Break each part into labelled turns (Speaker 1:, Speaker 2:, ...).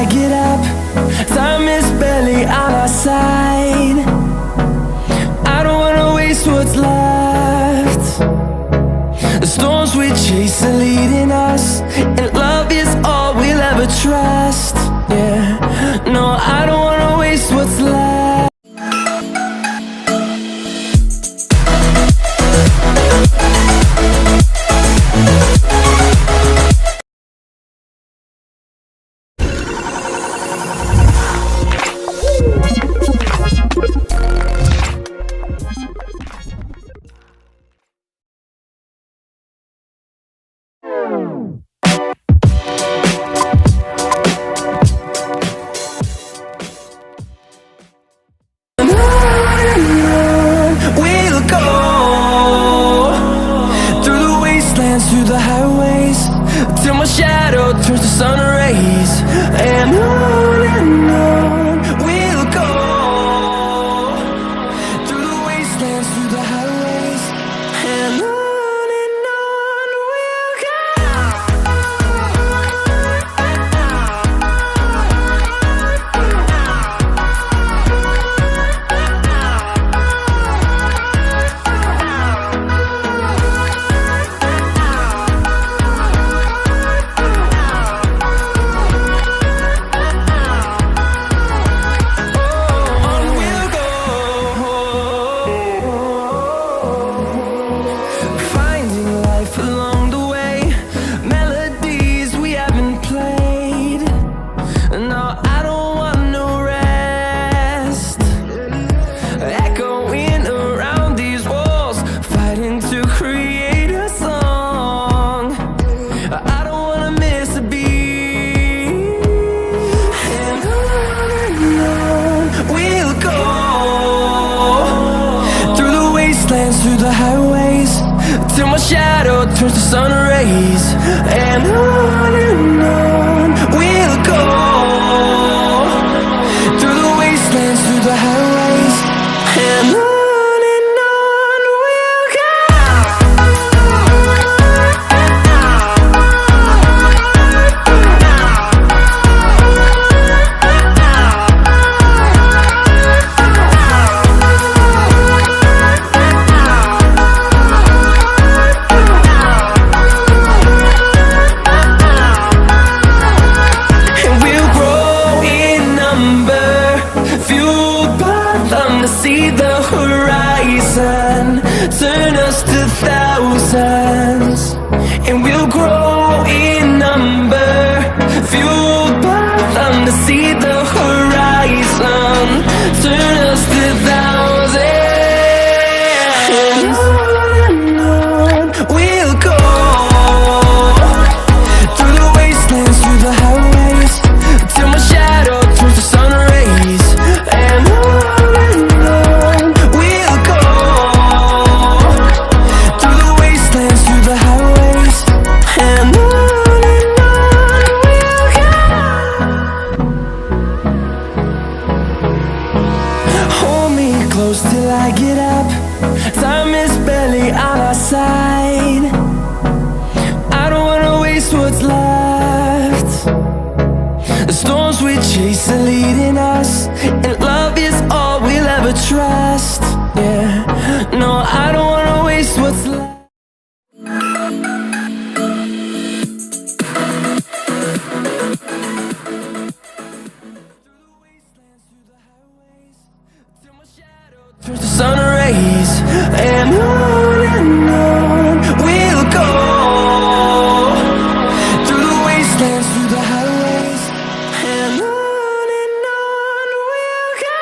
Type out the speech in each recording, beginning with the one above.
Speaker 1: I get up. Time is barely on our side. I don't wanna waste what's left. The storms we chase are leading us, and love is all we'll ever trust. Yeah, no, I don't wanna waste what's left. Through the highways, till my shadow turns to sun rays. And on we'll go, through the wastelands, through the highways. And on we'll go. Through the highways, till my shadow turns to sun rays. And on we'll go, through the wastelands, through the highways. And on we'll go. See the horizon turn us to thousands, and we'll grow in number, fueled by them. To see the horizon turn us to thousands, and on we'll go, through the wastelands, through the highways, till my shadow turns to sun rays. And close till I get up. Time is barely on our side. I don't wanna waste what's left. The storms we chase are leading us, and love is all we'll ever trust. Yeah, no, I don't wanna waste what's left. Turns to sun rays. And on we'll go, through the wastelands, through the highways. And on we'll go.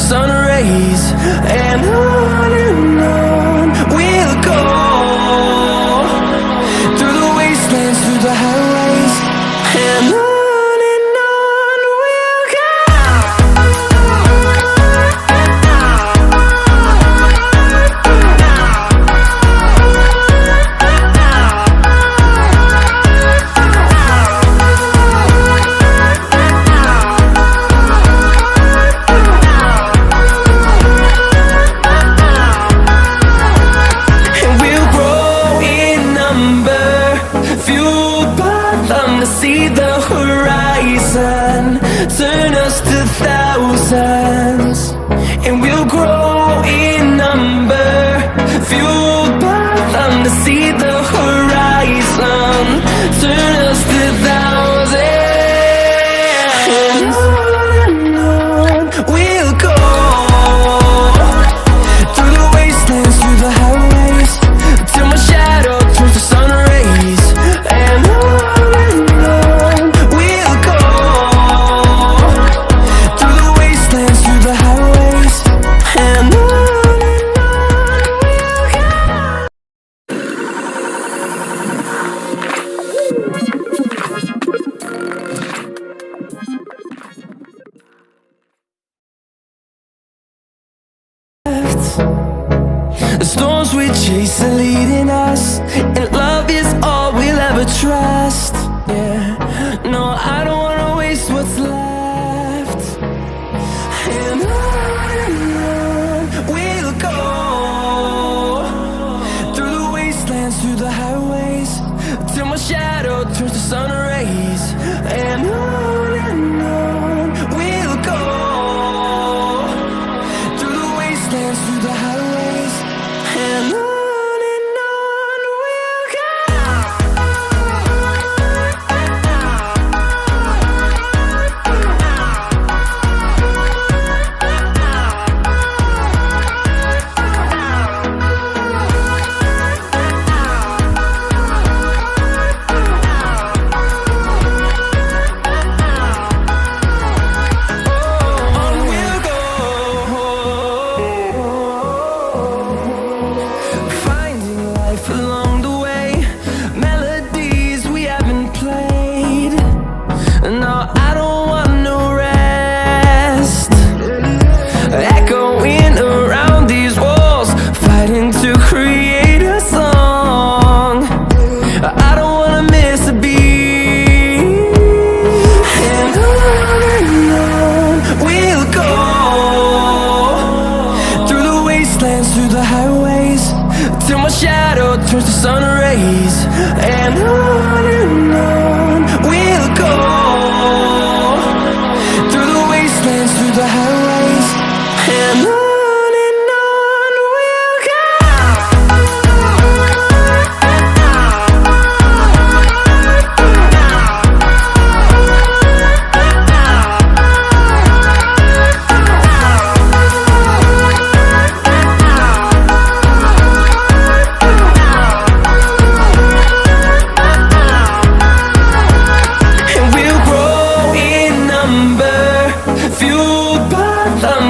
Speaker 1: sun rays, and on we'll go, through the wastelands, through the highways, and on we'll go. See the horizon, turn us to thousands, and we'll grow in number, fueled by them. To see the horizon, turn us to thousands, and on we'll go, through the wastelands, through the highways, till my shadow turns to sun rays, and on the storms we chase are leading us, and love is all we'll ever trust. Yeah, no, I don't wanna waste what's left, and on we'll go, through the wastelands, through the highways, till my shadow turns to sun rays, and on we'll go, through the wastelands, through the highways, and on we'll go. Along the way, melodies we haven't played. No, I don't want no rest, echoing around these walls, fighting to create a song. I don't wanna miss a beat, and on we'll go, through the wastelands, through the highways, till my shadow turns to sun rays, and on we'll go, through the wastelands, through the highways, and on we'll go.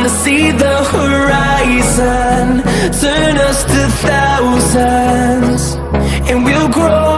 Speaker 1: To see the horizon, turn us to thousands, and we'll grow